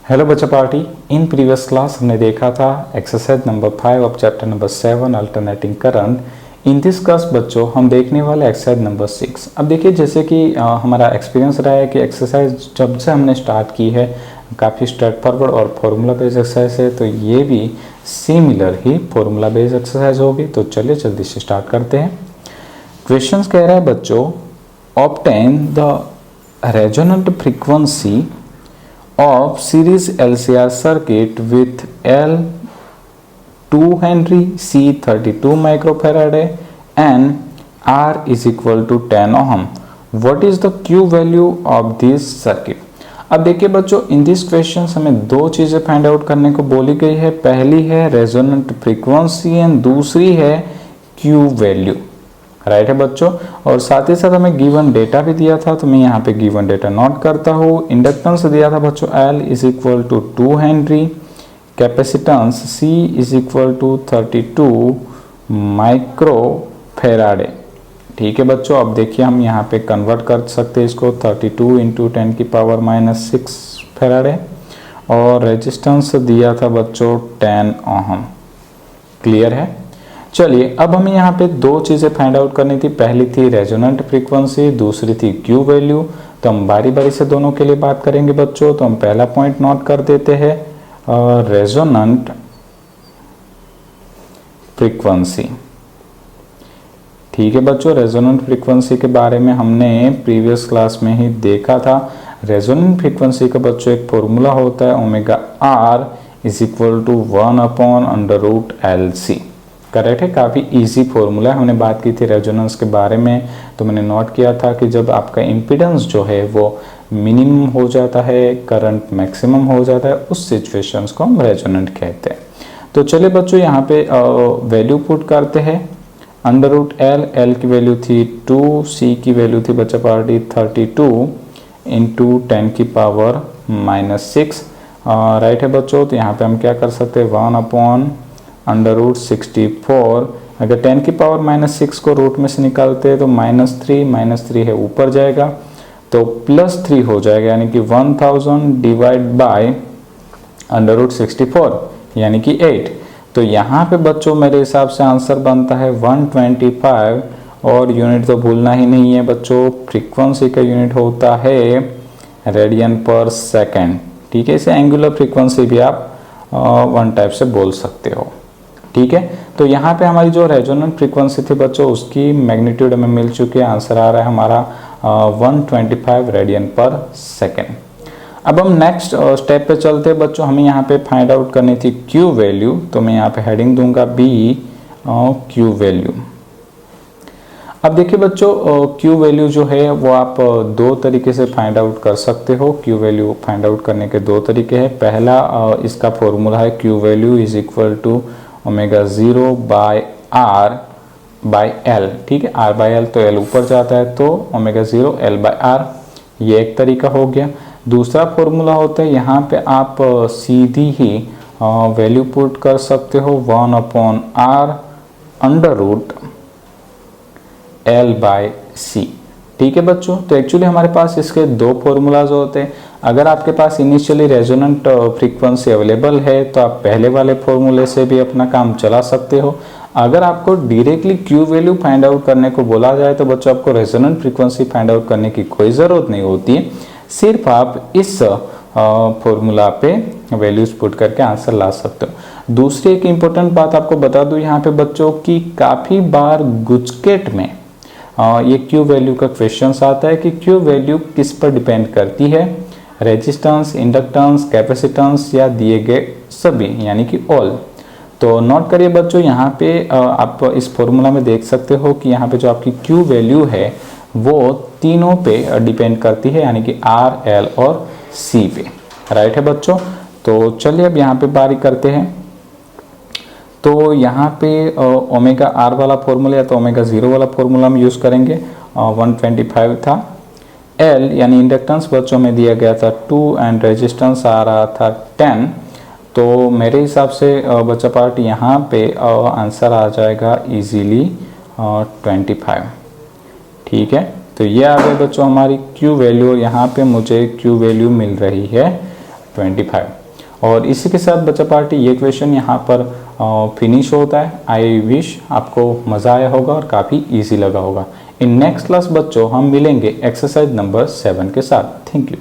Hello बच्चा party. In previous class हमने देखा था exercise number 5 of chapter number 7 alternating current. In this class बच्चों हम देखने वाले एक्सरसाइज नंबर 6। अब देखिए जैसे कि हमारा एक्सपीरियंस रहा है कि एक्सरसाइज जब से हमने स्टार्ट की है काफ़ी स्ट्रेट फॉरवर्ड और फॉर्मूला बेस्ड एक्सरसाइज है, तो ये भी सिमिलर ही फॉर्मूला बेस्ड एक्सरसाइज होगी। तो चलिए जल्दी से स्टार्ट करते हैं। क्वेश्चन कह रहा है बच्चों, obtain the resonant frequency of series LCR circuit with L 2 Henry, C 32 microfarad and R is equal to 10 ohm. What is the Q value of this circuit? अब देखिए बच्चों, इन दिस क्वेश्चन हमें दो चीज़ें फाइंड आउट करने को बोली गई है। पहली है रेजोनेंट फ्रीक्वेंसी एंड दूसरी है Q वैल्यू। राइट है बच्चों, और साथ ही साथ हमें गिवन डेटा भी दिया था, तो मैं यहाँ पे गिवन डेटा नोट करता हूँ। इंडक्टेंस दिया था बच्चों L is equal to 2 henry, capacitance C is equal to 32 microfarad. ठीक है बच्चों, अब देखिए हम यहाँ पे कन्वर्ट कर सकते हैं इसको 32 इंटू 10 की पावर -6 फेराडे, और रेजिस्टेंस दिया था बच्चों 10 ओहम। क्लियर है। चलिए अब हमें यहाँ पे दो चीज़ें फाइंड आउट करनी थी। पहली थी रेजोनेंट फ्रीक्वेंसी, दूसरी थी क्यू वैल्यू। तो हम बारी बारी से दोनों के लिए बात करेंगे बच्चों। तो हम पहला पॉइंट नोट कर देते हैं, रेजोनेंट फ्रीक्वेंसी। ठीक है बच्चों, रेजोनेंट फ्रीक्वेंसी के बारे में हमने प्रीवियस क्लास में ही देखा था। रेजोनेंट फ्रीक्वेंसी का बच्चों एक फॉर्मूला होता है omega R is equal to 1/√LC। Correct है, काफ़ी इजी फॉर्मूला है। हमने बात की थी रेजोनेंस के बारे में, तो मैंने नोट किया था कि जब आपका इम्पीडेंस जो है वो मिनिमम हो जाता है, करंट मैक्सिमम हो जाता है, उस सिचुएशंस को हम रेजोनेंट कहते हैं। तो चलिए बच्चों यहाँ पे वैल्यू पुट करते हैं। √L, L की वैल्यू थी 2, C की वैल्यू थी बच्चा पार्टी 32 इंटू 10 की पावर -6। राइट है बच्चों, तो यहाँ पे हम क्या कर सकते हैं 1/√64। अगर 10 की पावर -6 को रूट में से निकालते हैं तो -3 है ऊपर जाएगा तो +3 हो जाएगा, यानी कि 1000 डिवाइड बाय √64 यानी कि 8। तो यहाँ पे बच्चों मेरे हिसाब से आंसर बनता है 125, और यूनिट तो भूलना ही नहीं है बच्चों, फ्रीक्वेंसी का यूनिट होता है रेडियन पर सेकेंड। ठीक है, इसे एंगुलर फ्रीक्वेंसी भी आप वन टाइप से बोल सकते हो। ठीक है, तो यहाँ पे हमारी जो रेजोनेंट फ्रीक्वेंसी थी बच्चों उसकी मैग्नीट्यूड हमें मिल चुकी है। आंसर आ रहा है हमारा 125 रेडियन पर सेकेंड। अब हम नेक्स्ट स्टेप पे चलते हैं बच्चों। हमें यहाँ पे फाइंड आउट करनी थी क्यू वैल्यू, तो मैं यहाँ पे हेडिंग दूंगा B क्यू वैल्यू। अब देखिए बच्चों, क्यू वैल्यू जो है वो आप दो तरीके से फाइंड आउट कर सकते हो। क्यू वैल्यू फाइंड आउट करने के दो तरीके हैं। पहला इसका फॉर्मूला है Q value is equal to omega 0 by R by L। ठीक है, R बाय L तो L ऊपर जाता है, तो ओमेगा 0 L बाय R, ये एक तरीका हो गया। दूसरा फॉर्मूला होता है, यहाँ पे आप सीधी ही वैल्यू पुट कर सकते हो 1/√L/C। ठीक है बच्चों, तो एक्चुअली हमारे पास इसके दो फॉर्मूलाज होते हैं। अगर आपके पास इनिशियली रेजोनेंट फ्रीक्वेंसी अवेलेबल है तो आप पहले वाले फॉर्मूले से भी अपना काम चला सकते हो। अगर आपको directly Q value find out करने को बोला जाए तो बच्चों आपको रेजोनेंट फ्रीक्वेंसी फाइंड आउट करने की कोई ज़रूरत नहीं होती है, सिर्फ आप इस फॉर्मूला पे वैल्यूज पुट करके आंसर ला सकते हो। दूसरी एक इम्पोर्टेंट बात आपको बता दूं यहाँ पे बच्चों की, काफ़ी बार गुजकेट में ये क्यू वैल्यू का क्वेश्चन आता है कि क्यू वैल्यू किस पर डिपेंड करती है, रेजिस्टेंस, इंडक्टेंस, कैपेसिटेंस या दिए गए सभी, यानी कि ऑल। तो नोट करिए बच्चों, यहाँ पे आप इस फॉर्मूला में देख सकते हो कि यहाँ पे जो आपकी क्यू वैल्यू है वो तीनों पे डिपेंड करती है, यानी कि R, L और C पे। राइट है बच्चों, तो चलिए अब यहाँ पे बारी करते हैं। तो यहाँ पे ओमेगा R वाला फॉर्मूला या तो ओमेगा 0 वाला फॉर्मूला हम यूज़ करेंगे। 125 था। L यानी इंडक्टेंस बच्चों में दिया गया था 2 एंड रेजिस्टेंस आ रहा था 10। तो मेरे हिसाब से बच्चा पार्ट यहाँ पे आंसर आ जाएगा इजीली 25। ठीक है, तो ये आ गए बच्चों हमारी क्यू वैल्यू। यहाँ पे मुझे क्यू वैल्यू मिल रही है 25। और इसी के साथ बच्चा पार्टी ये क्वेश्चन यहाँ पर फिनिश होता है। आई विश आपको मज़ा आया होगा और काफ़ी ईजी लगा होगा। इन नेक्स्ट क्लास बच्चों हम मिलेंगे एक्सरसाइज नंबर 7 के साथ। Thank you.